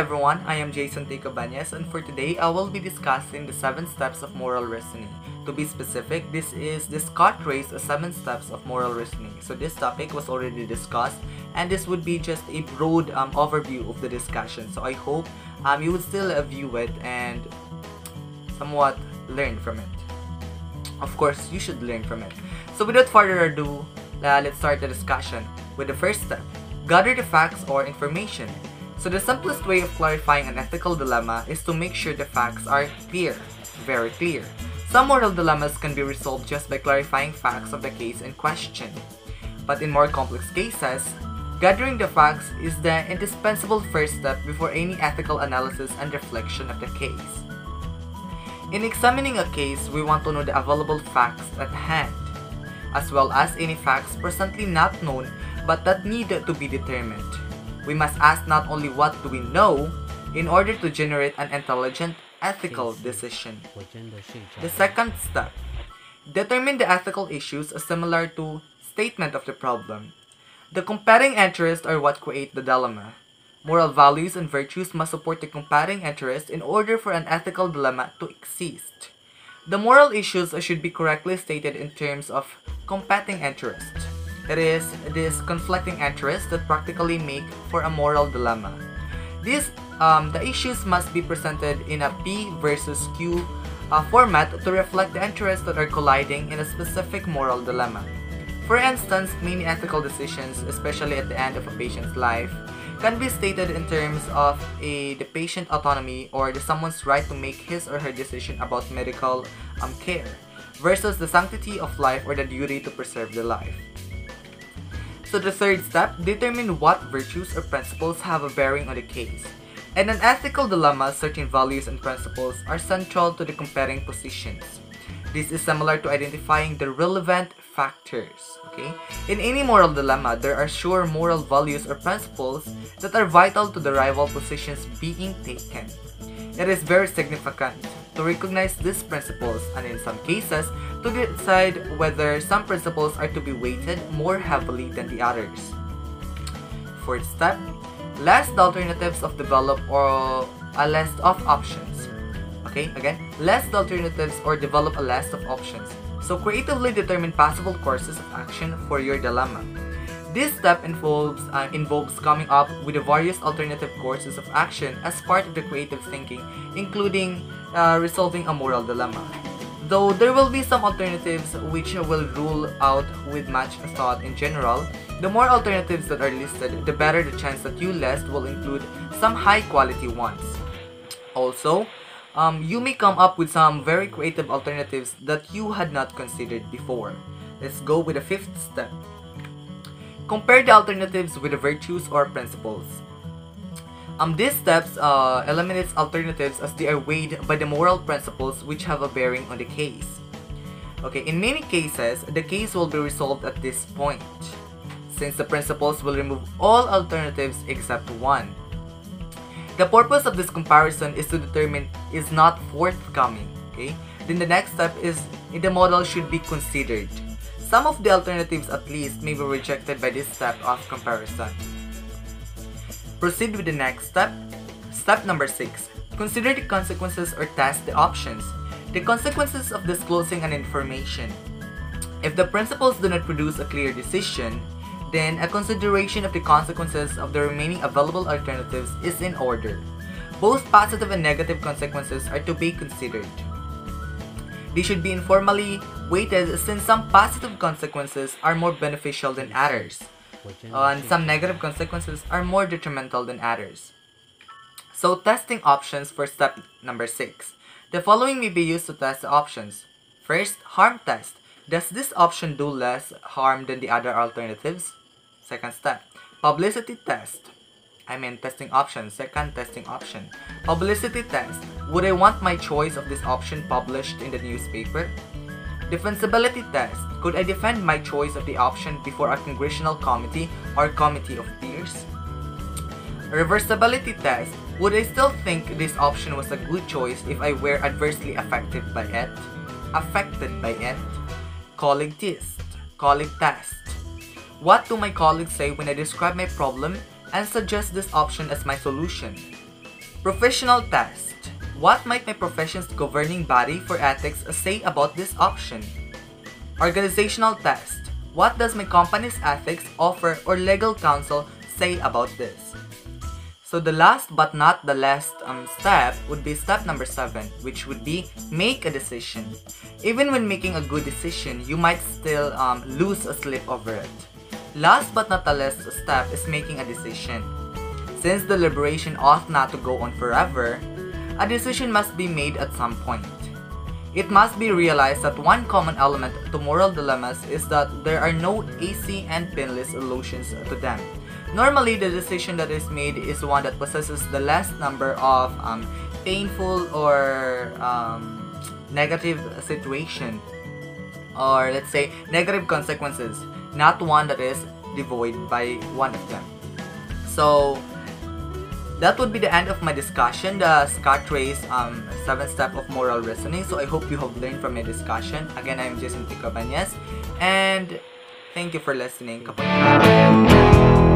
everyone, I am Jason T. Cabañas, and for today I will be discussing the 7 steps of moral reasoning. To be specific, this is the Scott Rae's 7 steps of moral reasoning. So this topic was already discussed, and this would be just a broad overview of the discussion. So I hope you would still view it and somewhat learn from it. Of course, you should learn from it. So without further ado, let's start the discussion with the first step. Gather the facts or information. So the simplest way of clarifying an ethical dilemma is to make sure the facts are clear, very clear. Some moral dilemmas can be resolved just by clarifying facts of the case in question. But in more complex cases, gathering the facts is the indispensable first step before any ethical analysis and reflection of the case. In examining a case, we want to know the available facts at hand, as well as any facts presently not known but that need to be determined. We must ask not only what do we know in order to generate an intelligent, ethical decision. The second step. Determine the ethical issues similar to statement of the problem. The competing interests are what create the dilemma. Moral values and virtues must support the competing interests in order for an ethical dilemma to exist. The moral issues should be correctly stated in terms of competing interests. It is these conflicting interests that practically make for a moral dilemma. The issues must be presented in a P versus Q format to reflect the interests that are colliding in a specific moral dilemma. For instance, many ethical decisions, especially at the end of a patient's life, can be stated in terms of the patient autonomy or someone's right to make his or her decision about medical care versus the sanctity of life or the duty to preserve the life. So the third step, determine what virtues or principles have a bearing on the case. In an ethical dilemma, certain values and principles are central to the competing positions. This is similar to identifying the relevant factors. Okay? In any moral dilemma, there are sure moral values or principles that are vital to the rival positions being taken. It is very significant to recognize these principles and in some cases to decide whether some principles are to be weighted more heavily than the others. Fourth step, list the alternatives of develop or a list of options. Okay, again, list the alternatives or develop a list of options. So creatively determine possible courses of action for your dilemma. This step involves coming up with the various alternative courses of action as part of the creative thinking, including resolving a moral dilemma. Though there will be some alternatives which will rule out with much thought in general, the more alternatives that are listed, the better the chance that you list will include some high-quality ones. Also, you may come up with some very creative alternatives that you had not considered before. Let's go with the fifth step. Compare the alternatives with the virtues or principles. These steps eliminates alternatives as they are weighed by the moral principles which have a bearing on the case. Okay, in many cases, the case will be resolved at this point, since the principles will remove all alternatives except one. The purpose of this comparison is to determine is not forthcoming. Okay, then the next step is the model should be considered. Some of the alternatives at least may be rejected by this step of comparison. Proceed with the next step. Step number 6. Consider the consequences or test the options. The consequences of disclosing an information. If the principles do not produce a clear decision, then a consideration of the consequences of the remaining available alternatives is in order. Both positive and negative consequences are to be considered. They should be informally weighted since some positive consequences are more beneficial than others, and some negative consequences are more detrimental than others. So testing options for step number 6. The following may be used to test the options. First, harm test. Does this option do less harm than the other alternatives? Second step, publicity test. Testing option. Second testing option. Publicity test. Would I want my choice of this option published in the newspaper? Defensibility test. Could I defend my choice of the option before a congressional committee or committee of peers? Reversibility test. Would I still think this option was a good choice if I were adversely affected by it? Colleague test. What do my colleagues say when I describe my problem and suggest this option as my solution? Professional test. What might my profession's governing body for ethics say about this option? Organizational test. What does my company's ethics, offer, or legal counsel say about this? So the last but not the last step would be step number 7, which would be make a decision. Even when making a good decision, you might still lose a sleep over it. Last but not the last step is making a decision. Since deliberation ought not to go on forever, a decision must be made at some point. It must be realized that one common element to moral dilemmas is that there are no easy and painless solutions to them. Normally, the decision that is made is one that possesses the less number of painful or negative situation, or let's say negative consequences, not one that is devoid by one of them. So that would be the end of my discussion, the Scott RAE'S 7 steps of moral reasoning. So I hope you have learned from my discussion. Again, I'm Jason Cabañas, and thank you for listening. Kapag